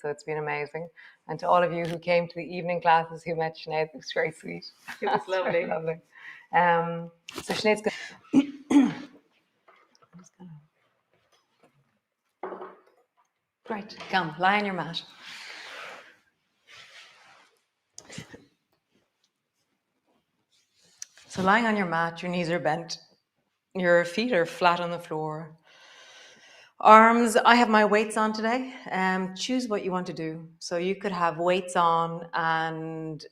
so it's been amazing. And to all of you who came to the evening classes who met Sinead, it was very sweet. It was lovely. Lovely. So Sinead's going Great, come, lie on your mat. So lying on your mat, your knees are bent, your feet are flat on the floor. Arms, I have my weights on today. Choose what you want to do. So you could have weights on and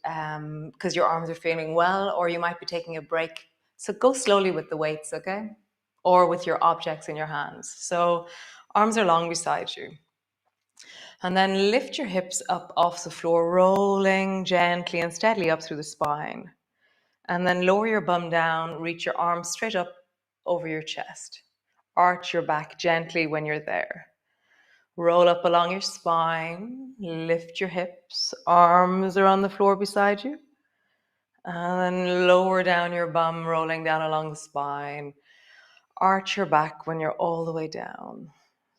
because your arms are feeling well, or you might be taking a break. So go slowly with the weights, okay? Or with your objects in your hands. So arms are long beside you. And then lift your hips up off the floor, rolling gently and steadily up through the spine. And then lower your bum down, reach your arms straight up over your chest. Arch your back gently when you're there. Roll up along your spine, lift your hips, arms are on the floor beside you. And then lower down your bum, rolling down along the spine. Arch your back when you're all the way down.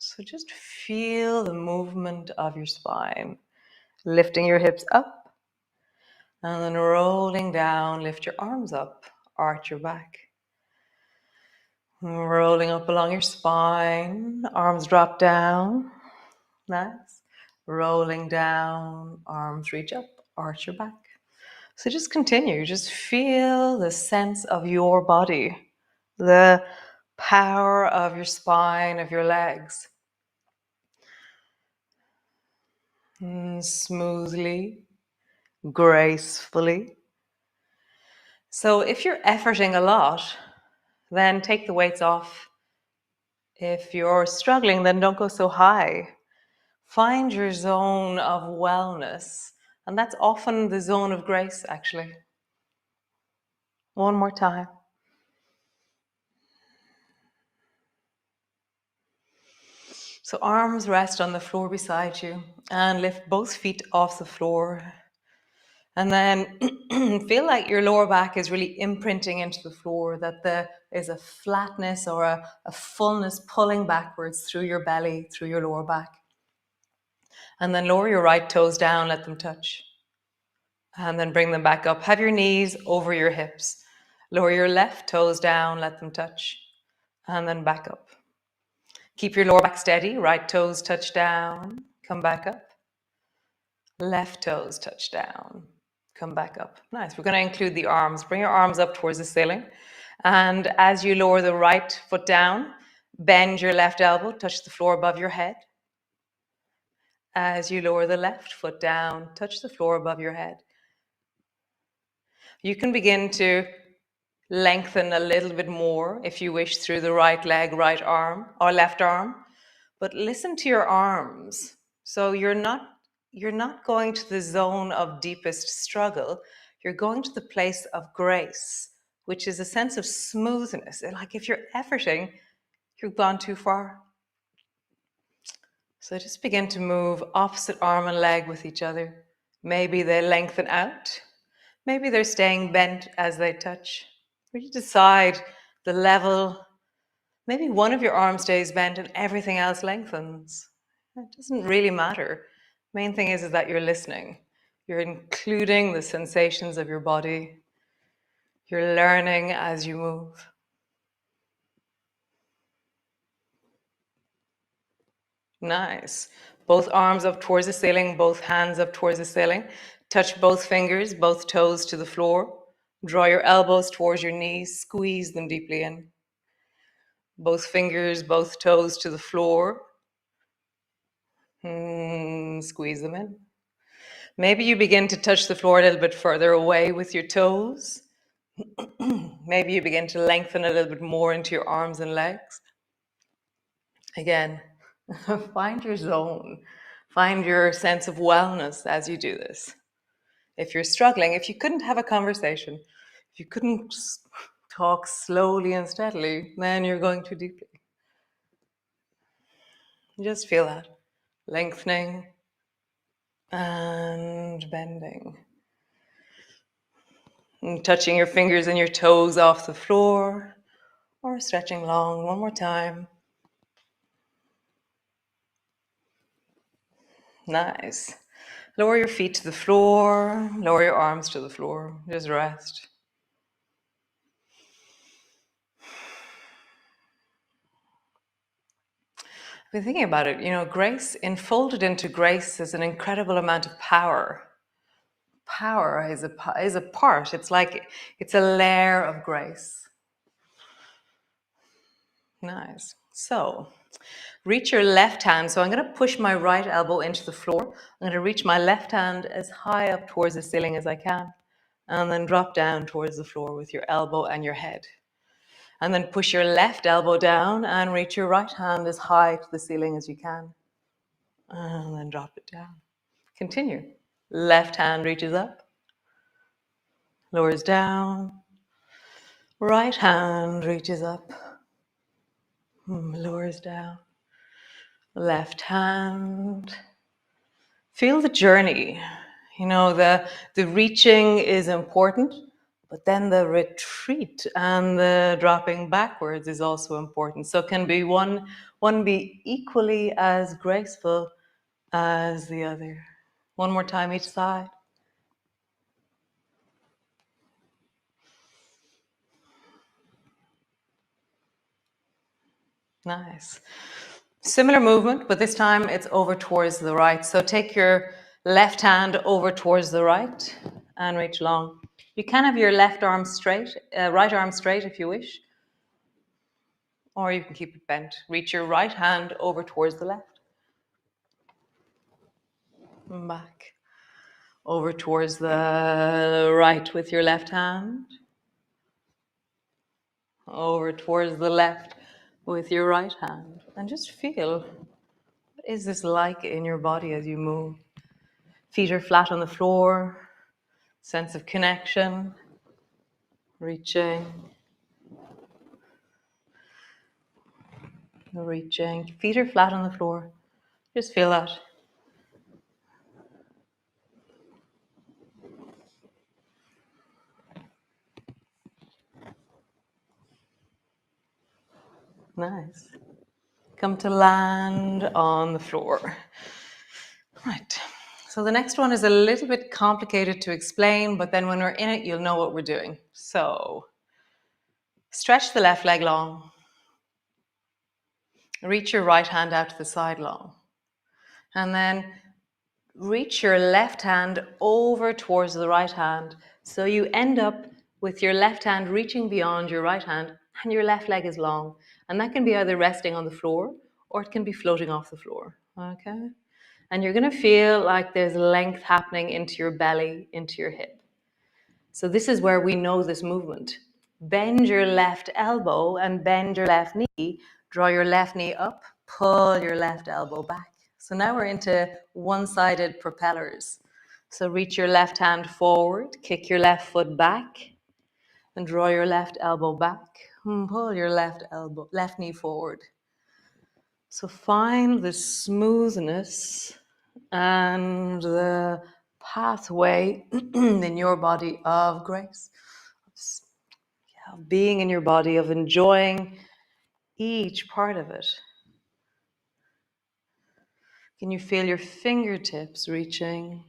So just feel the movement of your spine. Lifting your hips up and then rolling down, lift your arms up, arch your back. Rolling up along your spine, arms drop down. Nice. Rolling down, arms reach up, arch your back. So just continue, just feel the sense of your body, the power of your spine, of your legs. Smoothly, gracefully. So if you're efforting a lot, then take the weights off. If you're struggling, then don't go so high. Find your zone of wellness, and that's often the zone of grace, actually. One more time. So arms rest on the floor beside you and lift both feet off the floor. And then feel like your lower back is really imprinting into the floor, that there is a flatness or a fullness pulling backwards through your belly, through your lower back. And then lower your right toes down, let them touch. And then bring them back up. Have your knees over your hips. Lower your left toes down, let them touch. And then back up. Keep your lower back steady. Right toes touch down. Come back up. Left toes touch down. Come back up. Nice. We're going to include the arms. Bring your arms up towards the ceiling. And as you lower the right foot down, bend your left elbow, touch the floor above your head. As you lower the left foot down, touch the floor above your head. You can begin to lengthen a little bit more if you wish through the right leg, right arm, or left arm. But listen to your arms. So you're not going to the zone of deepest struggle. You're going to the place of grace, which is a sense of smoothness. Like if you're efforting, you've gone too far. So just begin to move opposite arm and leg with each other. Maybe they lengthen out. Maybe they're staying bent as they touch. Or you decide the level. Maybe one of your arms stays bent and everything else lengthens. It doesn't really matter. Main thing is that you're listening. You're including the sensations of your body. You're learning as you move. Nice. Both arms up towards the ceiling, both hands up towards the ceiling. Touch both fingers, both toes to the floor. Draw your elbows towards your knees, squeeze them deeply in. Both fingers, both toes to the floor. Squeeze them in. Maybe you begin to touch the floor a little bit further away with your toes. Maybe you begin to lengthen a little bit more into your arms and legs. Again, find your zone. Find your sense of wellness as you do this. If you're struggling, if you couldn't have a conversation, if you couldn't talk slowly and steadily, then you're going too deeply. Just feel that. Lengthening and bending. And touching your fingers and your toes off the floor or stretching long. One more time. Nice. Lower your feet to the floor, lower your arms to the floor, just rest. I've been thinking about it, grace, enfolded into grace is an incredible amount of power. Power is a part, it's a layer of grace. Nice. So, reach your left hand. So I'm going to push my right elbow into the floor. I'm going to reach my left hand as high up towards the ceiling as I can. And then drop down towards the floor with your elbow and your head. And then push your left elbow down and reach your right hand as high to the ceiling as you can. And then drop it down. Continue. Left hand reaches up, lowers down. Right hand reaches up, lowers down. Left hand. Feel the journey. The reaching is important, but then the retreat and the dropping backwards is also important. So can be one be equally as graceful as the other. One more time each side. Nice. Similar movement, but this time it's over towards the right. So take your left hand over towards the right and reach long. You can have your left arm straight, right arm straight if you wish, or you can keep it bent. Reach your right hand over towards the left. Back. Over towards the right with your left hand. Over towards the left with your right hand. And just feel, what is this like in your body as you move? Feet are flat on the floor. Sense of connection. Reaching. Reaching. Feet are flat on the floor. Just feel that. Nice. Come to land on the floor. Right. So the next one is a little bit complicated to explain, but then when we're in it, you'll know what we're doing. So stretch the left leg long. Reach your right hand out to the side long. And then reach your left hand over towards the right hand. So you end up with your left hand reaching beyond your right hand and your left leg is long. And that can be either resting on the floor or it can be floating off the floor. Okay? And you're going to feel like there's length happening into your belly, into your hip. So this is where we know this movement. Bend your left elbow and bend your left knee. Draw your left knee up, pull your left elbow back. So now we're into one-sided propellers. So reach your left hand forward, kick your left foot back, and draw your left elbow back. Pull your left knee forward. So find the smoothness and the pathway in your body of grace, of being in your body, of enjoying each part of it. Can you feel your fingertips reaching?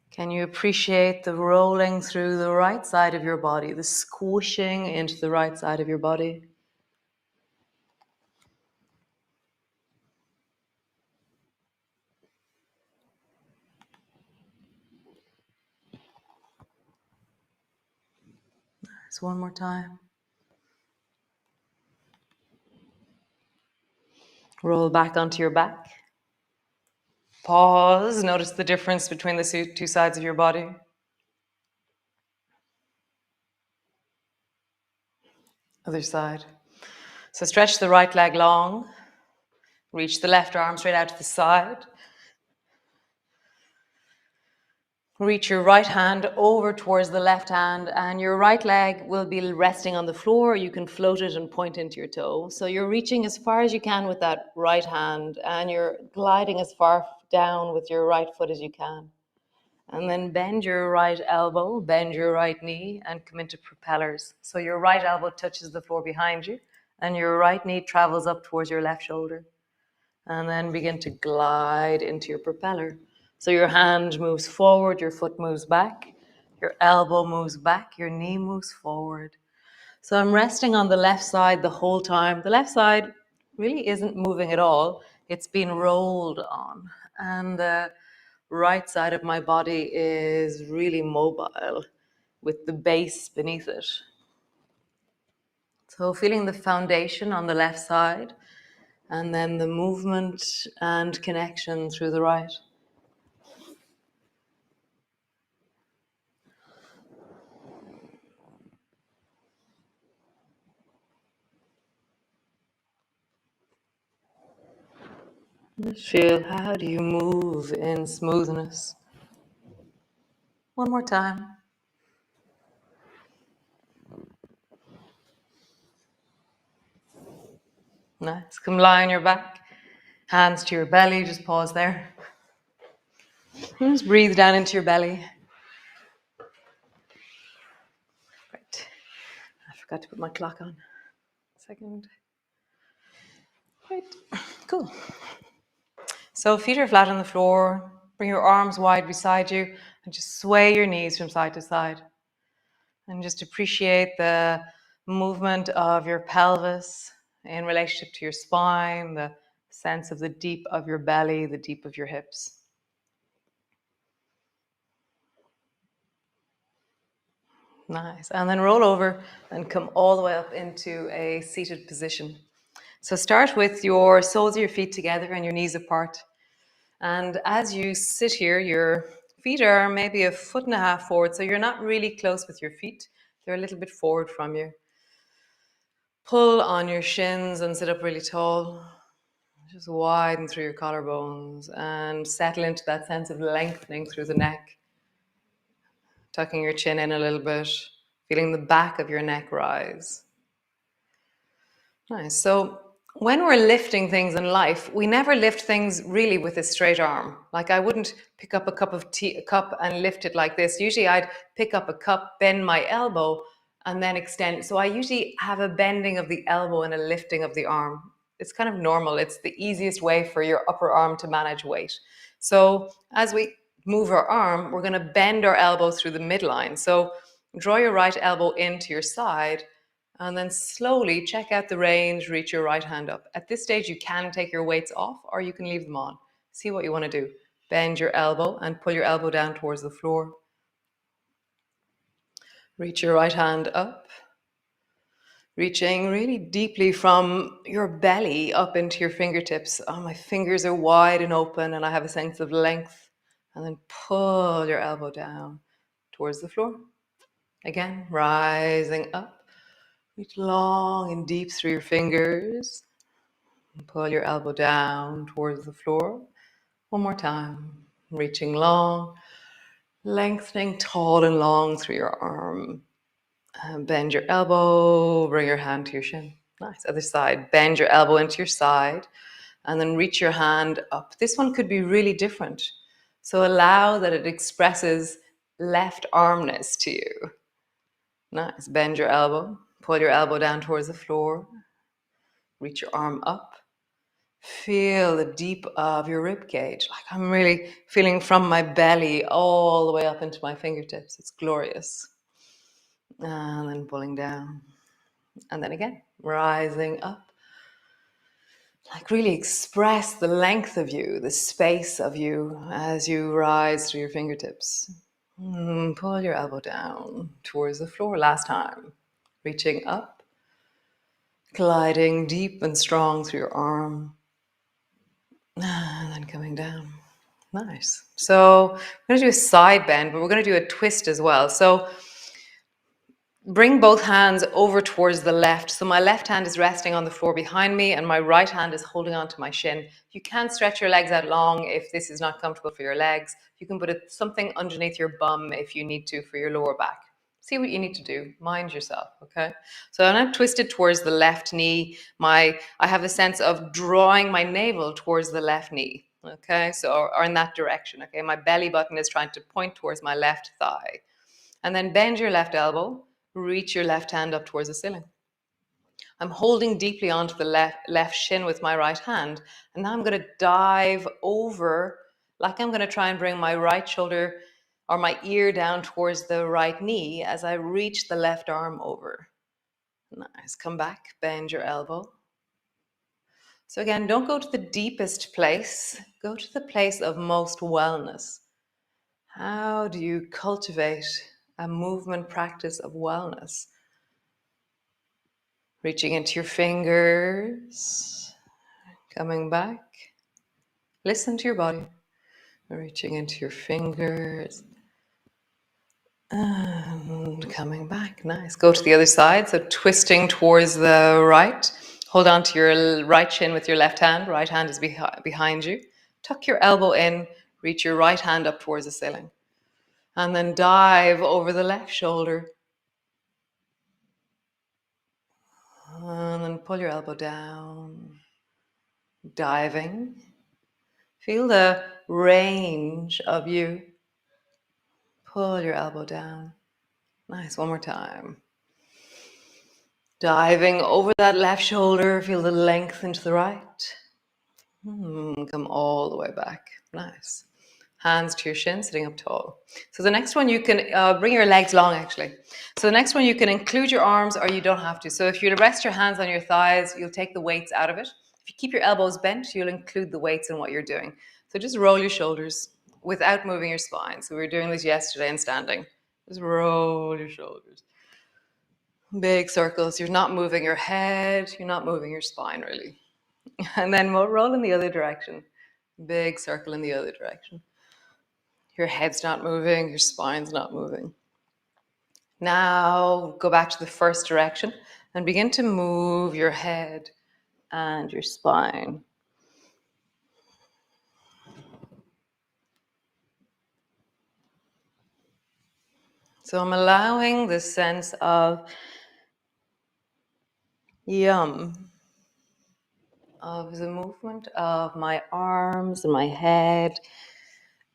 Can you appreciate the rolling through the right side of your body, the squishing into the right side of your body? Just one more time. Roll back onto your back. Pause. Notice the difference between the two sides of your body. Other side. So stretch the right leg long. Reach the left arm straight out to the side. Reach your right hand over towards the left hand, and your right leg will be resting on the floor. You can float it and point into your toe. So you're reaching as far as you can with that right hand, and you're gliding as far down with your right foot as you can. And then bend your right elbow, bend your right knee, and come into propellers. So your right elbow touches the floor behind you, and your right knee travels up towards your left shoulder. And then begin to glide into your propeller. So your hand moves forward, your foot moves back, your elbow moves back, your knee moves forward. So I'm resting on the left side the whole time. The left side really isn't moving at all. It's been rolled on. And the right side of my body is really mobile with the base beneath it. So feeling the foundation on the left side and then the movement and connection through the right. Just feel, how do you move in smoothness? One more time. Nice. Come lie on your back. Hands to your belly. Just pause there. And just breathe down into your belly. Right. I forgot to put my clock on. Second. Right. Cool. So feet are flat on the floor. Bring your arms wide beside you and just sway your knees from side to side. And just appreciate the movement of your pelvis in relationship to your spine, the sense of the deep of your belly, the deep of your hips. Nice. And then roll over and come all the way up into a seated position. So start with your soles of your feet together and your knees apart. And as you sit here, your feet are maybe a foot and a half forward. So you're not really close with your feet. They're a little bit forward from you. Pull on your shins and sit up really tall. Just widen through your collarbones and settle into that sense of lengthening through the neck. Tucking your chin in a little bit, feeling the back of your neck rise. Nice. So when we're lifting things in life, we never lift things really with a straight arm. Like I wouldn't pick up a cup of tea, a cup and lift it like this. Usually I'd pick up a cup, bend my elbow, and then extend. So I usually have a bending of the elbow and a lifting of the arm. It's kind of normal. It's the easiest way for your upper arm to manage weight. So as we move our arm, we're going to bend our elbow through the midline. So draw your right elbow into your side and then slowly check out the range, reach your right hand up. At this stage, you can take your weights off or you can leave them on. See what you want to do. Bend your elbow and pull your elbow down towards the floor. Reach your right hand up. Reaching really deeply from your belly up into your fingertips. Oh, my fingers are wide and open and I have a sense of length. And then pull your elbow down towards the floor. Again, rising up. Reach long and deep through your fingers. And pull your elbow down towards the floor. One more time. Reaching long, lengthening tall and long through your arm. And bend your elbow, bring your hand to your shin. Nice. Other side. Bend your elbow into your side and then reach your hand up. This one could be really different. So allow that it expresses left armness to you. Nice. Bend your elbow. Pull your elbow down towards the floor. Reach your arm up. Feel the deep of your rib cage. Like I'm really feeling from my belly all the way up into my fingertips. It's glorious. And then pulling down. And then again, rising up. Like really express the length of you, the space of you as you rise through your fingertips. Pull your elbow down towards the floor last time. Reaching up. Gliding deep and strong through your arm. And then coming down. Nice. So we're going to do a side bend, but we're going to do a twist as well. So bring both hands over towards the left. So my left hand is resting on the floor behind me and my right hand is holding onto my shin. You can stretch your legs out long if this is not comfortable for your legs. You can put something underneath your bum if you need to for your lower back. See what you need to do. Mind yourself, okay? So I'm twisted towards the left knee. I have a sense of drawing my navel towards the left knee, okay? So, or in that direction, okay? My belly button is trying to point towards my left thigh. And then bend your left elbow. Reach your left hand up towards the ceiling. I'm holding deeply onto the left shin with my right hand. And now I'm going to dive over, like I'm going to try and bring my right shoulder or my ear down towards the right knee as I reach the left arm over. Nice. Come back, bend your elbow. So again, don't go to the deepest place. Go to the place of most wellness. How do you cultivate a movement practice of wellness? Reaching into your fingers, coming back. Listen to your body. Reaching into your fingers and coming back. Nice. Go to the other side. So twisting towards the right. Hold on to your right shin with your left hand. Right hand is behind you. Tuck your elbow in. Reach your right hand up towards the ceiling. And then dive over the left shoulder. And then pull your elbow down. Diving. Feel the range of you. Pull your elbow down. Nice. One more time. Diving over that left shoulder. Feel the length into the right. Come all the way back. Nice. Hands to your shin, sitting up tall. So the next one you can bring your legs long actually. So the next one you can include your arms or you don't have to. So if you rest your hands on your thighs, you'll take the weights out of it. If you keep your elbows bent, you'll include the weights in what you're doing. So just roll your shoulders without moving your spine. So we were doing this yesterday in standing. Just roll your shoulders. Big circles. You're not moving your head. You're not moving your spine really. And then we'll roll in the other direction. Big circle in the other direction. Your head's not moving, your spine's not moving. Now go back to the first direction and begin to move your head and your spine. So I'm allowing this sense of yum, of the movement of my arms and my head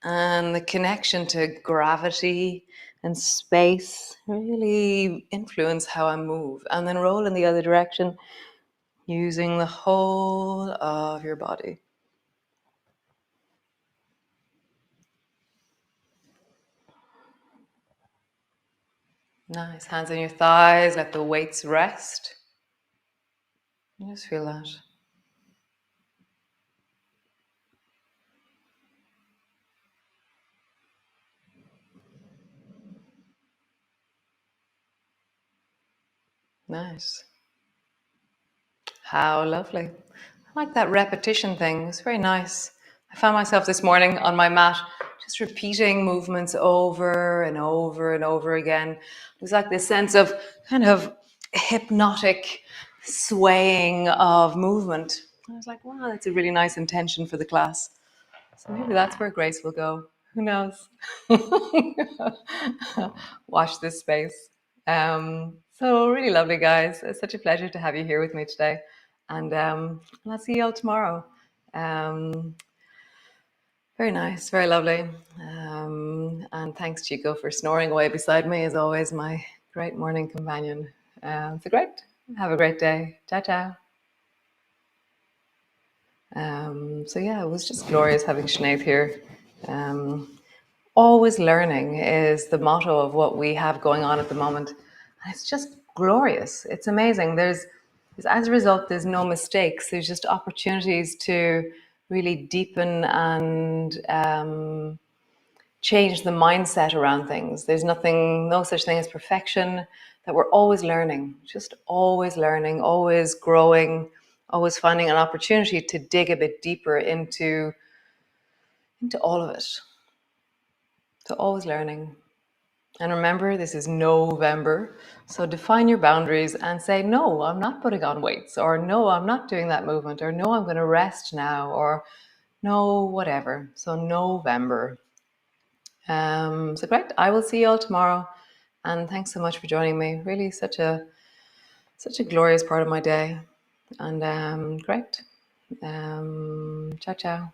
and the connection to gravity and space really influence how I move. And then roll in the other direction using the whole of your body. Nice. Hands on your thighs, let the weights rest. Just feel that. Nice. How lovely. I like that repetition thing. It's very nice. I found myself this morning on my mat just repeating movements over and over and over again. It was like this sense of kind of hypnotic swaying of movement. I was like, wow, that's a really nice intention for the class. So maybe that's where Grace will go. Who knows? Watch this space. So really lovely, guys. It's such a pleasure to have you here with me today. And I'll see you all tomorrow. Um, very nice, very lovely. And thanks, Chico, for snoring away beside me, as always, my great morning companion. So great. Have a great day. Ciao, ciao. So yeah, it was just glorious having Sinead here. Always learning is the motto of what we have going on at the moment. And it's just glorious. It's amazing. As a result, there's no mistakes. There's just opportunities to really deepen and change the mindset around things. There's no such thing as perfection, that we're always learning, just always learning, always growing, always finding an opportunity to dig a bit deeper into all of it. So always learning. And remember, this is November. So define your boundaries and say, no, I'm not putting on weights, or no, I'm not doing that movement, or no, I'm going to rest now, or no, whatever. So November. So great. I will see you all tomorrow. And thanks so much for joining me. Really such a glorious part of my day. And great. Ciao, ciao.